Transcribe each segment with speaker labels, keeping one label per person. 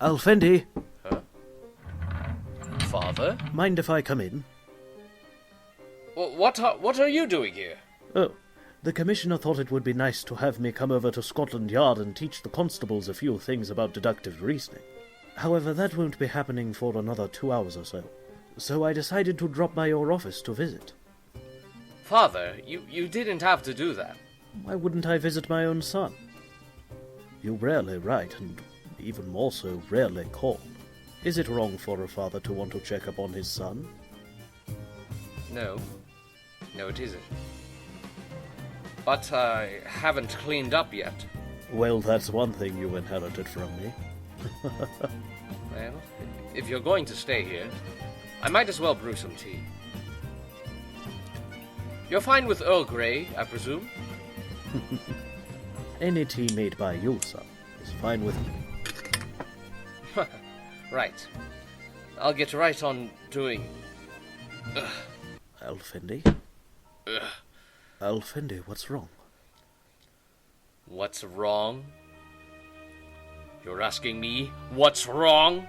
Speaker 1: Alfendi!
Speaker 2: Huh? Father?
Speaker 1: Mind if I come in?
Speaker 2: What are you doing here?
Speaker 1: Oh, the Commissioner thought it would be nice to have me come over to Scotland Yard and teach the constables a few things about deductive reasoning. However, that won't be happening for another 2 hours or so. So I decided to drop by your office to visit.
Speaker 2: Father, you didn't have to do that.
Speaker 1: Why wouldn't I visit my own son? You rarely write, and even more so, rarely call. Is it wrong for a father to want to check up on his son?
Speaker 2: No, it isn't. But I haven't cleaned up yet.
Speaker 1: Well, that's one thing you inherited from me.
Speaker 2: Well, if you're going to stay here, I might as well brew some tea. You're fine with Earl Grey, I presume?
Speaker 1: Any tea made by you, son, is fine with me.
Speaker 2: Right. I'll get right on doing...
Speaker 1: Alfendi? Alfendi, what's wrong?
Speaker 2: What's wrong? You're asking me what's wrong?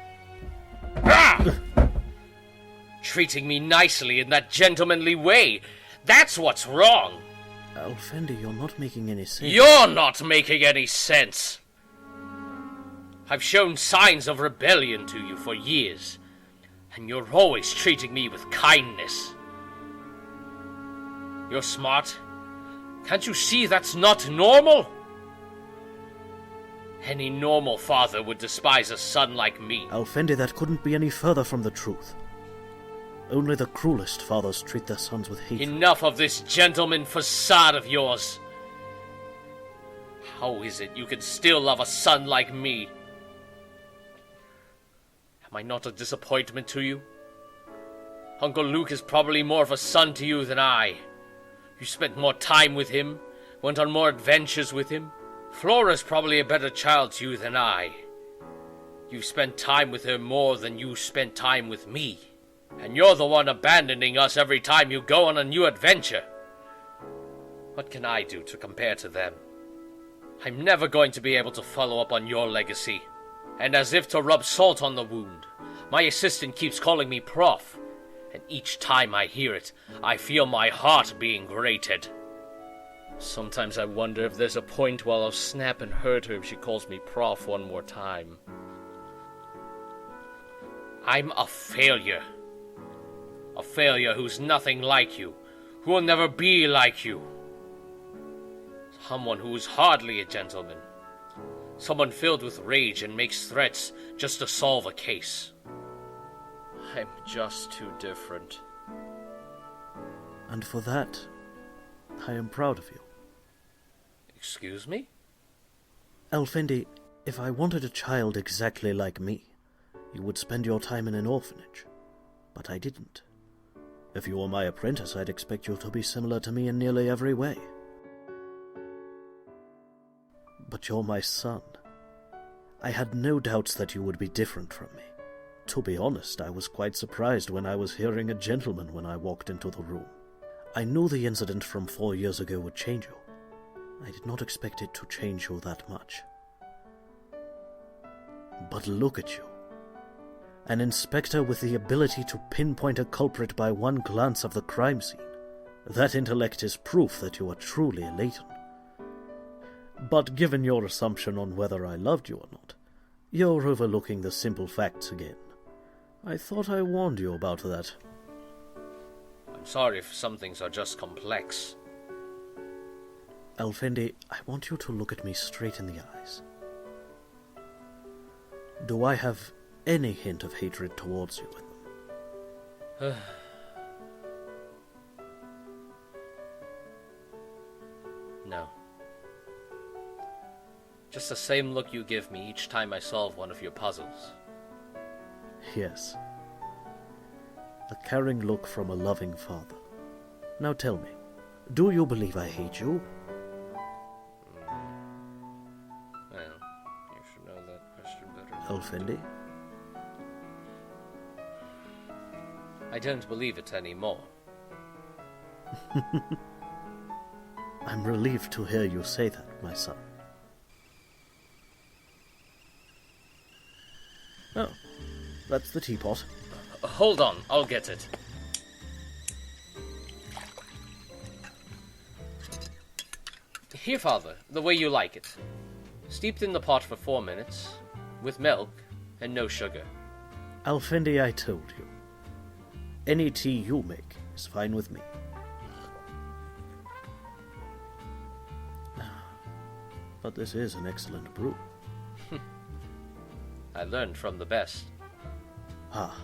Speaker 2: Ah! Treating me nicely in that gentlemanly way. That's what's wrong.
Speaker 1: Alfendi, you're not making any sense.
Speaker 2: You're not making any sense. I've shown signs of rebellion to you for years, and you're always treating me with kindness. You're smart. Can't you see that's not normal? Any normal father would despise a son like me.
Speaker 1: Alfendi, that couldn't be any further from the truth. Only the cruelest fathers treat their sons with hate.
Speaker 2: Enough of this gentleman facade of yours. How is it you can still love a son like me? Am I not a disappointment to you? Uncle Luke is probably more of a son to you than I. You spent more time with him, went on more adventures with him. Flora's probably a better child to you than I. You've spent time with her more than you spent time with me. And you're the one abandoning us every time you go on a new adventure. What can I do to compare to them? I'm never going to be able to follow up on your legacy. And as if to rub salt on the wound, my assistant keeps calling me Prof. And each time I hear it, I feel my heart being grated. Sometimes I wonder if there's a point where I'll snap and hurt her if she calls me Prof one more time. I'm a failure. A failure who's nothing like you, who will never be like you. Someone who is hardly a gentleman. Someone filled with rage and makes threats just to solve a case. I'm just too different.
Speaker 1: And for that, I am proud of you.
Speaker 2: Excuse me?
Speaker 1: Alfendi, if I wanted a child exactly like me, you would spend your time in an orphanage. But I didn't. If you were my apprentice, I'd expect you to be similar to me in nearly every way. But you're my son. I had no doubts that you would be different from me. To be honest, I was quite surprised when I was hearing a gentleman when I walked into the room. I knew the incident from 4 years ago would change you. I did not expect it to change you that much. But look at you. An inspector with the ability to pinpoint a culprit by one glance of the crime scene. That intellect is proof that you are truly Layton. But given your assumption on whether I loved you or not, you're overlooking the simple facts again. I thought I warned you about that.
Speaker 2: I'm sorry if some things are just complex.
Speaker 1: Alfendi, I want you to look at me straight in the eyes. Do I have any hint of hatred towards you in them?
Speaker 2: No. Just the same look you give me each time I solve one of your puzzles.
Speaker 1: Yes. A caring look from a loving father. Now tell me, do you believe I hate you?
Speaker 2: Well, you should know that question better.
Speaker 1: Alfendi?
Speaker 2: I don't believe it anymore.
Speaker 1: I'm relieved to hear you say that, my son. Oh, that's the teapot.
Speaker 2: Hold on, I'll get it. Here, Father, the way you like it. Steeped in the pot for 4 minutes, with milk and no sugar.
Speaker 1: Alfendi, I told you. Any tea you make is fine with me. But this is an excellent brew.
Speaker 2: I learned from the best.
Speaker 1: Ah,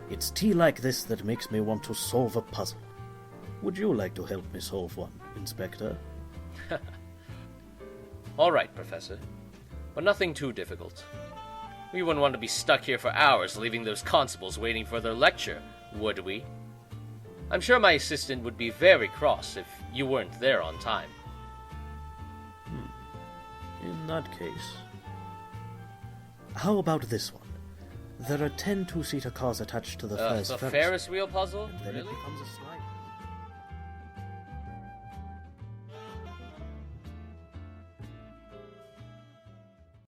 Speaker 1: it's tea like this that makes me want to solve a puzzle. Would you like to help me solve one, Inspector?
Speaker 2: All right, Professor. But nothing too difficult. We wouldn't want to be stuck here for hours leaving those constables waiting for their lecture, would we? I'm sure my assistant would be very cross if you weren't there on time.
Speaker 1: In that case... How about this one? There are 10 two-seater cars attached to the first
Speaker 2: The
Speaker 1: Ferris
Speaker 2: Ferris wheel puzzle?
Speaker 1: and then
Speaker 2: Really?
Speaker 1: it becomes a slide.